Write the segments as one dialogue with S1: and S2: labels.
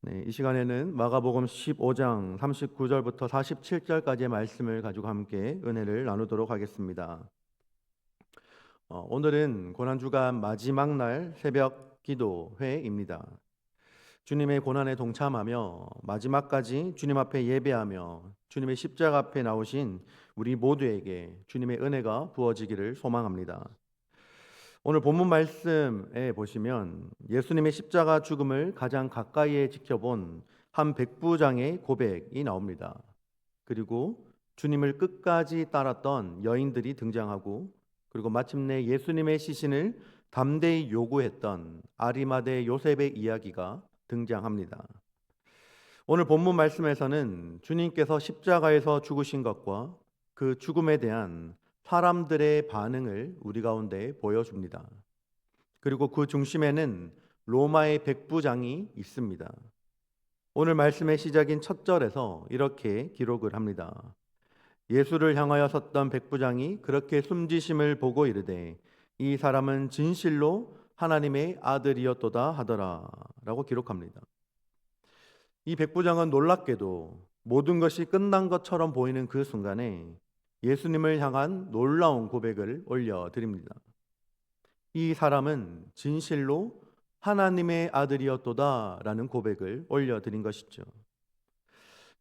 S1: 네, 이 시간에는 마가복음 15장 39절부터 47절까지의 말씀을 가지고 함께 은혜를 나누도록 하겠습니다. 오늘은 고난주간 마지막 날 새벽 기도회입니다. 주님의 고난에 동참하며 마지막까지 주님 앞에 예배하며 주님의 십자가 앞에 나오신 우리 모두에게 주님의 은혜가 부어지기를 소망합니다. 오늘 본문 말씀에 보시면 예수님의 십자가 죽음을 가장 가까이에 지켜본 한 백부장의 고백이 나옵니다. 그리고 주님을 끝까지 따랐던 여인들이 등장하고, 그리고 마침내 예수님의 시신을 담대히 요구했던 아리마대 요셉의 이야기가 등장합니다. 오늘 본문 말씀에서는 주님께서 십자가에서 죽으신 것과 그 죽음에 대한 사람들의 반응을 우리 가운데 보여줍니다. 그리고 그 중심에는 로마의 백부장이 있습니다. 오늘 말씀의 시작인 첫 절에서 이렇게 기록을 합니다. 예수를 향하여 섰던 백부장이 그렇게 숨지심을 보고 이르되 이 사람은 진실로 하나님의 아들이었도다 하더라 라고 기록합니다. 이 백부장은 놀랍게도 모든 것이 끝난 것처럼 보이는 그 순간에 예수님을 향한 놀라운 고백을 올려드립니다. 이 사람은 진실로 하나님의 아들이었도다 라는 고백을 올려드린 것이죠.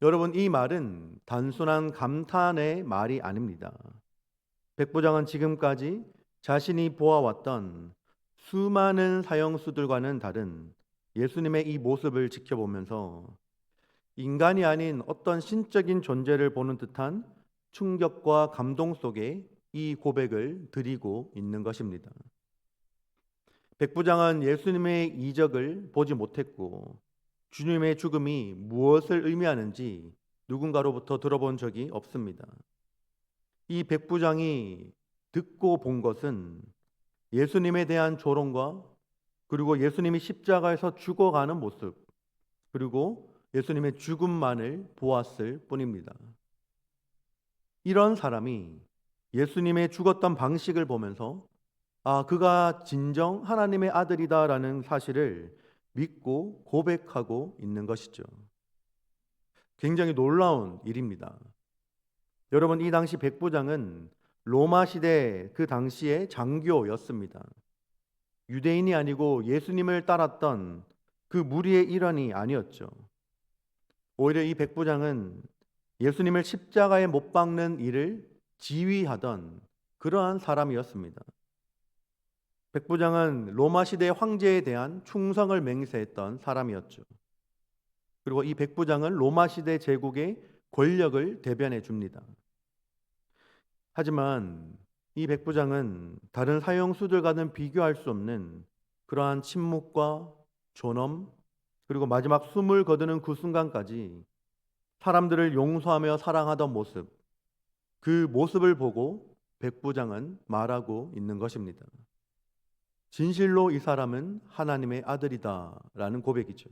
S1: 여러분, 이 말은 단순한 감탄의 말이 아닙니다. 백부장은 지금까지 자신이 보아왔던 수많은 사형수들과는 다른 예수님의 이 모습을 지켜보면서 인간이 아닌 어떤 신적인 존재를 보는 듯한 충격과 감동 속에 이 고백을 드리고 있는 것입니다. 백부장은 예수님의 이적을 보지 못했고 주님의 죽음이 무엇을 의미하는지 누군가로부터 들어본 적이 없습니다. 이 백부장이 듣고 본 것은 예수님에 대한 조롱과, 그리고 예수님이 십자가에서 죽어가는 모습, 그리고 예수님의 죽음만을 보았을 뿐입니다. 이런 사람이 예수님의 죽었던 방식을 보면서 그가 진정 하나님의 아들이다라는 사실을 믿고 고백하고 있는 것이죠. 굉장히 놀라운 일입니다. 여러분, 이 당시 백부장은 로마 시대 그 당시의 장교였습니다. 유대인이 아니고 예수님을 따랐던 그 무리의 일원이 아니었죠. 오히려 이 백부장은 예수님을 십자가에 못 박는 일을 지휘하던 그러한 사람이었습니다. 백부장은 로마 시대의 황제에 대한 충성을 맹세했던 사람이었죠. 그리고 이 백부장은 로마 시대 제국의 권력을 대변해 줍니다. 하지만 이 백부장은 다른 사형수들과는 비교할 수 없는 그러한 침묵과 존엄, 그리고 마지막 숨을 거두는 그 순간까지 사람들을 용서하며 사랑하던 모습, 그 모습을 보고 백부장은 말하고 있는 것입니다. 진실로 이 사람은 하나님의 아들이다라는 고백이죠.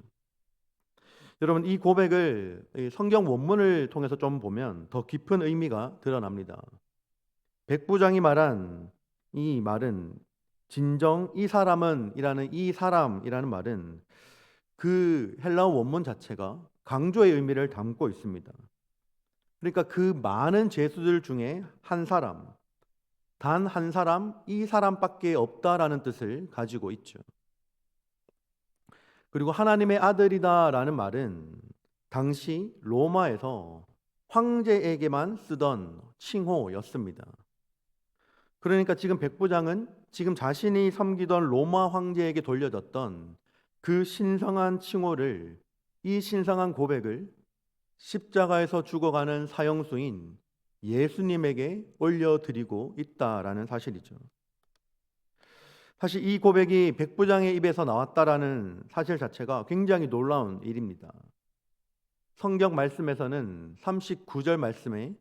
S1: 여러분, 이 고백을 성경 원문을 통해서 좀 보면 더 깊은 의미가 드러납니다. 백부장이 말한 이 말은, 진정 이 사람은 이라는 이 사람이라는 말은 그 헬라어 원문 자체가 강조의 의미를 담고 있습니다. 그러니까 그 많은 제수들 중에 한 사람, 단 한 사람, 이 사람밖에 없다라는 뜻을 가지고 있죠. 그리고 하나님의 아들이다라는 말은 당시 로마에서 황제에게만 쓰던 칭호였습니다. 그러니까 지금 백부장은 지금 자신이 섬기던 로마 황제에게 돌려졌던 그 신성한 칭호를, 이 신성한 고백을 십자가에서 죽어가는 사형수인 예수님에게 올려드리고 있다라는 사실이죠. 사실 이 고백이 백부장의 입에서 나왔다라는 사실 자체가 굉장히 놀라운 일입니다. 성경 말씀에서는 39절 말씀에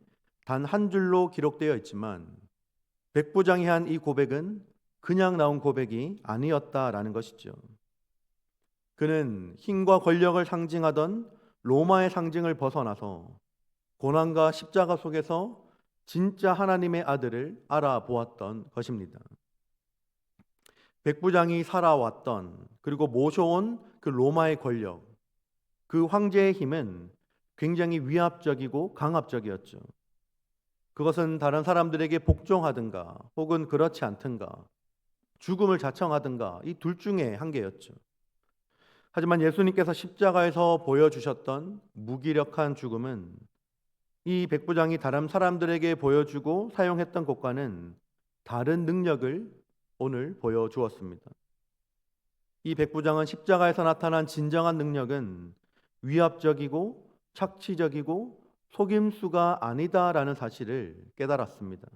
S1: 단 한 줄로 기록되어 있지만 백부장이 한 이 고백은 그냥 나온 고백이 아니었다라는 것이죠. 그는 힘과 권력을 상징하던 로마의 상징을 벗어나서 고난과 십자가 속에서 진짜 하나님의 아들을 알아보았던 것입니다. 백부장이 살아왔던, 그리고 모셔온 그 로마의 권력, 그 황제의 힘은 굉장히 위압적이고 강압적이었죠. 그것은 다른 사람들에게 복종하든가 혹은 그렇지 않든가 죽음을 자청하든가 이 둘 중에 한 개였죠. 하지만 예수님께서 십자가에서 보여주셨던 무기력한 죽음은 이 백부장이 다른 사람들에게 보여주고 사용했던 것과는 다른 능력을 오늘 보여주었습니다. 이 백부장은 십자가에서 나타난 진정한 능력은 위압적이고 착취적이고 속임수가 아니다라는 사실을 깨달았습니다.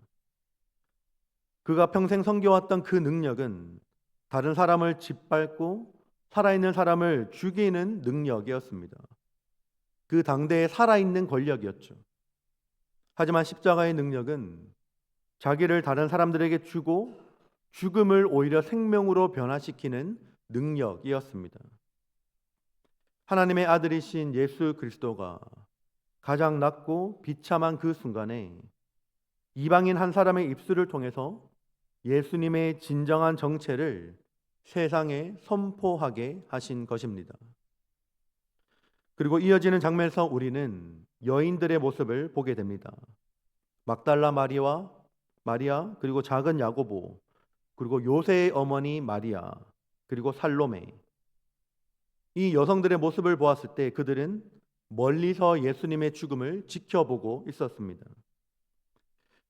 S1: 그가 평생 섬겨왔던 그 능력은 다른 사람을 짓밟고 살아있는 사람을 죽이는 능력이었습니다. 그 당대의 살아있는 권력이었죠. 하지만 십자가의 능력은 자기를 다른 사람들에게 주고 죽음을 오히려 생명으로 변화시키는 능력이었습니다. 하나님의 아들이신 예수 그리스도가 가장 낮고 비참한 그 순간에 이방인 한 사람의 입술을 통해서 예수님의 진정한 정체를 세상에 선포하게 하신 것입니다. 그리고 이어지는 장면에서 우리는 여인들의 모습을 보게 됩니다. 막달라 마리아, 그리고 작은 야고보, 그리고 요새의 어머니 마리아, 그리고 살로메. 이 여성들의 모습을 보았을 때 그들은 멀리서 예수님의 죽음을 지켜보고 있었습니다.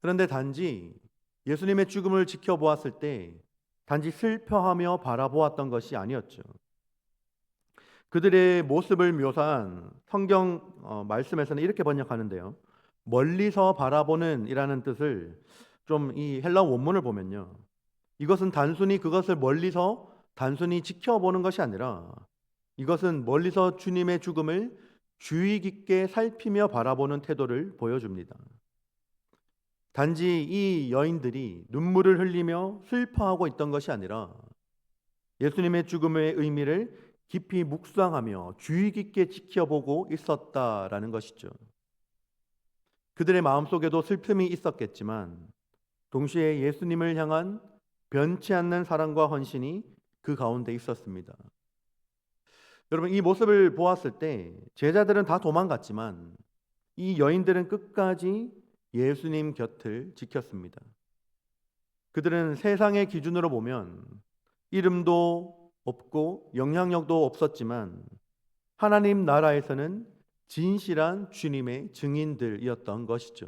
S1: 그런데 단지 예수님의 죽음을 지켜보았을 때 단지 슬퍼하며 바라보았던 것이 아니었죠. 그들의 모습을 묘사한 성경 말씀에서는 이렇게 번역하는데요. 멀리서 바라보는 이라는 뜻을 좀 이 헬라 원문을 보면요. 이것은 단순히 그것을 멀리서 단순히 지켜보는 것이 아니라 이것은 멀리서 주님의 죽음을 주의 깊게 살피며 바라보는 태도를 보여줍니다. 단지 이 여인들이 눈물을 흘리며 슬퍼하고 있던 것이 아니라 예수님의 죽음의 의미를 깊이 묵상하며 주의 깊게 지켜보고 있었다라는 것이죠. 그들의 마음속에도 슬픔이 있었겠지만 동시에 예수님을 향한 변치 않는 사랑과 헌신이 그 가운데 있었습니다. 여러분, 이 모습을 보았을 때 제자들은 다 도망갔지만 이 여인들은 끝까지 예수님 곁을 지켰습니다. 그들은 세상의 기준으로 보면 이름도 없고 영향력도 없었지만 하나님 나라에서는 진실한 주님의 증인들이었던 것이죠.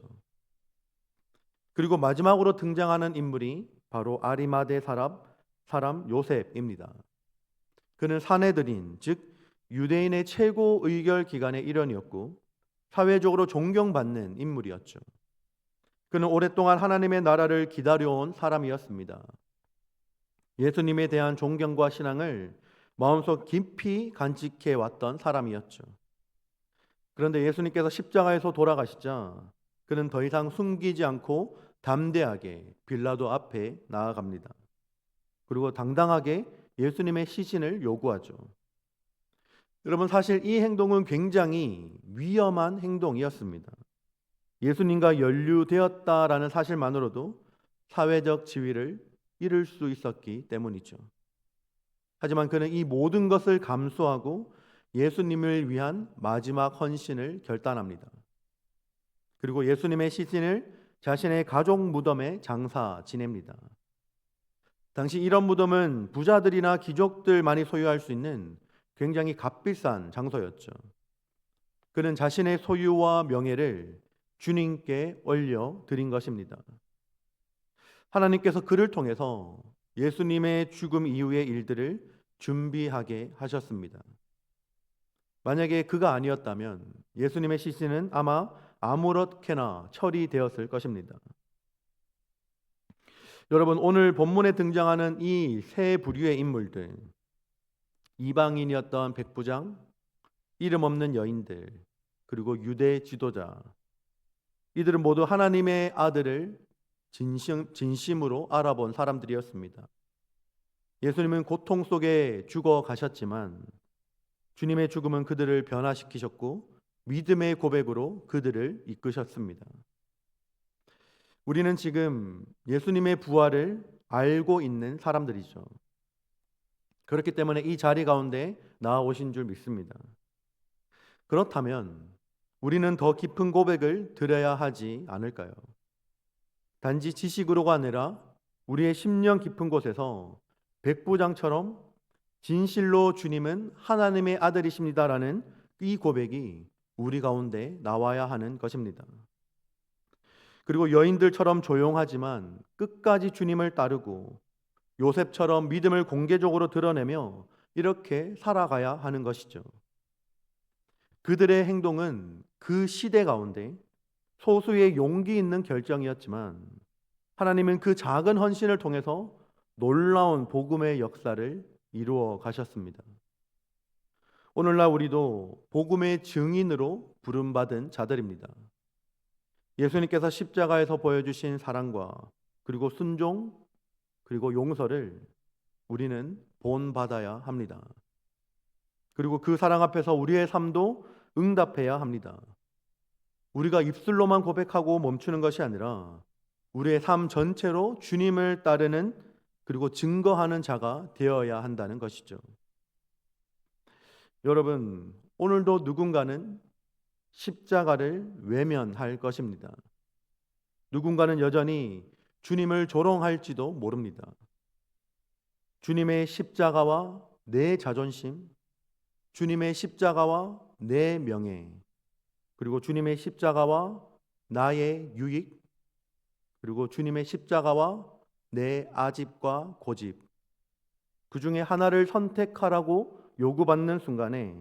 S1: 그리고 마지막으로 등장하는 인물이 바로 아리마대 사람 요셉입니다. 그는 사내들인, 즉 유대인의 최고 의결 기관의 일원이었고 사회적으로 존경받는 인물이었죠. 그는 오랫동안 하나님의 나라를 기다려온 사람이었습니다. 예수님에 대한 존경과 신앙을 마음속 깊이 간직해 왔던 사람이었죠. 그런데 예수님께서 십자가에서 돌아가시자 그는 더 이상 숨기지 않고 담대하게 빌라도 앞에 나아갑니다. 그리고 당당하게 예수님의 시신을 요구하죠. 여러분, 사실 이 행동은 굉장히 위험한 행동이었습니다. 예수님과 연루되었다라는 사실만으로도 사회적 지위를 잃을 수 있었기 때문이죠. 하지만 그는 이 모든 것을 감수하고 예수님을 위한 마지막 헌신을 결단합니다. 그리고 예수님의 시신을 자신의 가족 무덤에 장사 지냅니다. 당시 이런 무덤은 부자들이나 귀족들만이 소유할 수 있는 굉장히 값비싼 장소였죠. 그는 자신의 소유와 명예를 주님께 올려드린 것입니다. 하나님께서 그를 통해서 예수님의 죽음 이후의 일들을 준비하게 하셨습니다. 만약에 그가 아니었다면 예수님의 시신은 아마 아무렇게나 처리되었을 것입니다. 여러분, 오늘 본문에 등장하는 이 세 부류의 인물들, 이방인이었던 백부장, 이름 없는 여인들, 그리고 유대 지도자, 이들은 모두 하나님의 아들을 진심으로 알아본 사람들이었습니다. 예수님은 고통 속에 죽어 가셨지만 주님의 죽음은 그들을 변화시키셨고 믿음의 고백으로 그들을 이끄셨습니다. 우리는 지금 예수님의 부활을 알고 있는 사람들이죠. 그렇기 때문에 이 자리 가운데 나아오신 줄 믿습니다. 그렇다면 우리는 더 깊은 고백을 드려야 하지 않을까요? 단지 지식으로가 아니라 우리의 심령 깊은 곳에서 백부장처럼 진실로 주님은 하나님의 아들이십니다라는 이 고백이 우리 가운데 나와야 하는 것입니다. 그리고 여인들처럼 조용하지만 끝까지 주님을 따르고 요셉처럼 믿음을 공개적으로 드러내며 이렇게 살아가야 하는 것이죠. 그들의 행동은 그 시대 가운데 소수의 용기 있는 결정이었지만 하나님은 그 작은 헌신을 통해서 놀라운 복음의 역사를 이루어 가셨습니다. 오늘날 우리도 복음의 증인으로 부름받은 자들입니다. 예수님께서 십자가에서 보여주신 사랑과 그리고 순종 그리고 용서를 우리는 본받아야 합니다. 그리고 그 사랑 앞에서 우리의 삶도 응답해야 합니다. 우리가 입술로만 고백하고 멈추는 것이 아니라 우리의 삶 전체로 주님을 따르는 그리고 증거하는 자가 되어야 한다는 것이죠. 여러분, 오늘도 누군가는 십자가를 외면할 것입니다. 누군가는 여전히 주님을 조롱할지도 모릅니다. 주님의 십자가와 내 자존심, 주님의 십자가와 내 명예, 그리고 주님의 십자가와 나의 유익, 그리고 주님의 십자가와 내 아집과 고집, 그 중에 하나를 선택하라고 요구받는 순간에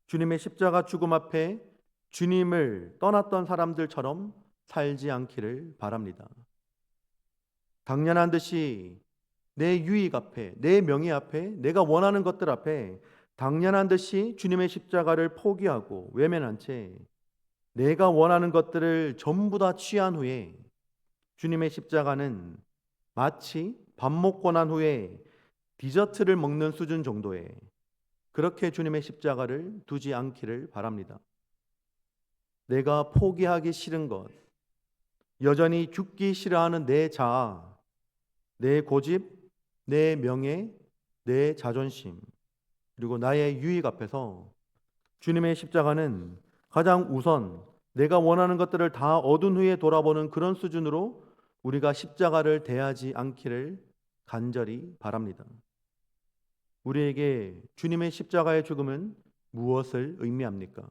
S1: 주님의 십자가 죽음 앞에 주님을 떠났던 사람들처럼 살지 않기를 바랍니다. 당연한 듯이 내 유익 앞에, 내 명예 앞에, 내가 원하는 것들 앞에 당연한 듯이 주님의 십자가를 포기하고 외면한 채 내가 원하는 것들을 전부 다 취한 후에 주님의 십자가는 마치 밥 먹고 난 후에 디저트를 먹는 수준 정도의 그렇게 주님의 십자가를 두지 않기를 바랍니다. 내가 포기하기 싫은 것, 여전히 죽기 싫어하는 내 자아, 내 고집, 내 명예, 내 자존심, 그리고 나의 유익 앞에서 주님의 십자가는 가장 우선 내가 원하는 것들을 다 얻은 후에 돌아보는 그런 수준으로 우리가 십자가를 대하지 않기를 간절히 바랍니다. 우리에게 주님의 십자가의 죽음은 무엇을 의미합니까?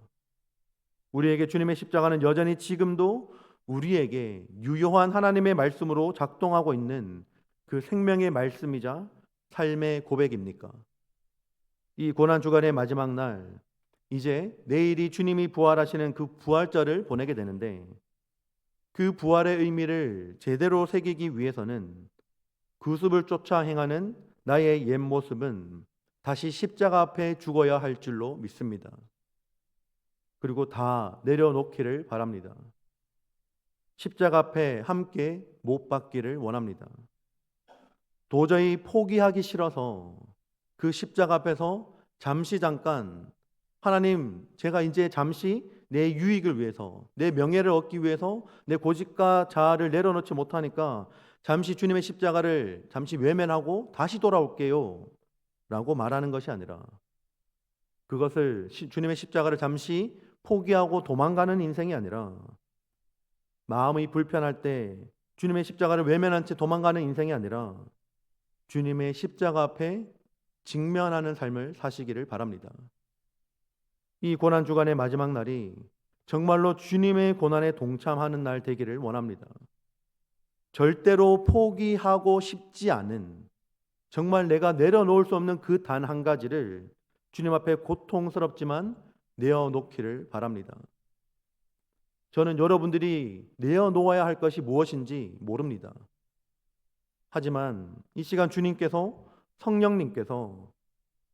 S1: 우리에게 주님의 십자가는 여전히 지금도 우리에게 유효한 하나님의 말씀으로 작동하고 있는 그 생명의 말씀이자 삶의 고백입니까? 이 고난주간의 마지막 날, 이제 내일이 주님이 부활하시는 그 부활절을 보내게 되는데 그 부활의 의미를 제대로 새기기 위해서는 구습을 쫓아 행하는 나의 옛 모습은 다시 십자가 앞에 죽어야 할 줄로 믿습니다. 그리고 다 내려놓기를 바랍니다. 십자가 앞에 함께 못 박기를 원합니다. 도저히 포기하기 싫어서 그 십자가 앞에서 잠깐 하나님, 제가 이제 잠시 내 유익을 위해서, 내 명예를 얻기 위해서 내 고집과 자아를 내려놓지 못하니까 잠시 주님의 십자가를 잠시 외면하고 다시 돌아올게요 라고 말하는 것이 아니라 그것을 주님의 십자가를 잠시 포기하고 도망가는 인생이 아니라 마음이 불편할 때 주님의 십자가를 외면한 채 도망가는 인생이 아니라 주님의 십자가 앞에 직면하는 삶을 사시기를 바랍니다. 이 고난주간의 마지막 날이 정말로 주님의 고난에 동참하는 날 되기를 원합니다. 절대로 포기하고 싶지 않은, 정말 내가 내려놓을 수 없는 그 단 한 가지를 주님 앞에 고통스럽지만 내어놓기를 바랍니다. 저는 여러분들이 내어놓아야 할 것이 무엇인지 모릅니다. 하지만 이 시간 주님께서, 성령님께서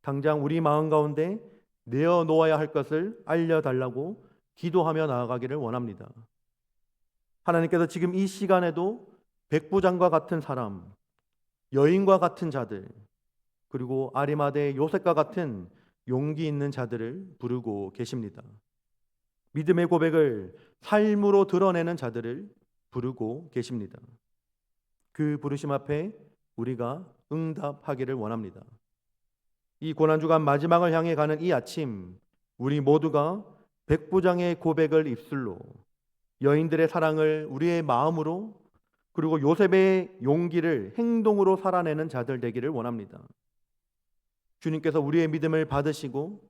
S1: 당장 우리 마음 가운데 내어놓아야 할 것을 알려달라고 기도하며 나아가기를 원합니다. 하나님께서 지금 이 시간에도 백부장과 같은 사람, 여인과 같은 자들, 그리고 아리마대 요셉과 같은 용기 있는 자들을 부르고 계십니다. 믿음의 고백을 삶으로 드러내는 자들을 부르고 계십니다. 그 부르심 앞에 우리가 응답하기를 원합니다. 이 고난주간 마지막을 향해 가는 이 아침, 우리 모두가 백부장의 고백을 입술로, 여인들의 사랑을 우리의 마음으로, 그리고 요셉의 용기를 행동으로 살아내는 자들 되기를 원합니다. 주님께서 우리의 믿음을 받으시고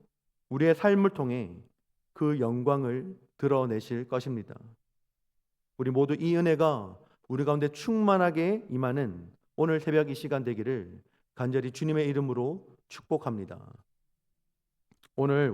S1: 우리의 삶을 통해 그 영광을 드러내실 것입니다. 우리 모두 이 은혜가 우리 가운데 충만하게 임하는 오늘 새벽 이 시간 되기를 간절히 주님의 이름으로 축복합니다. 오늘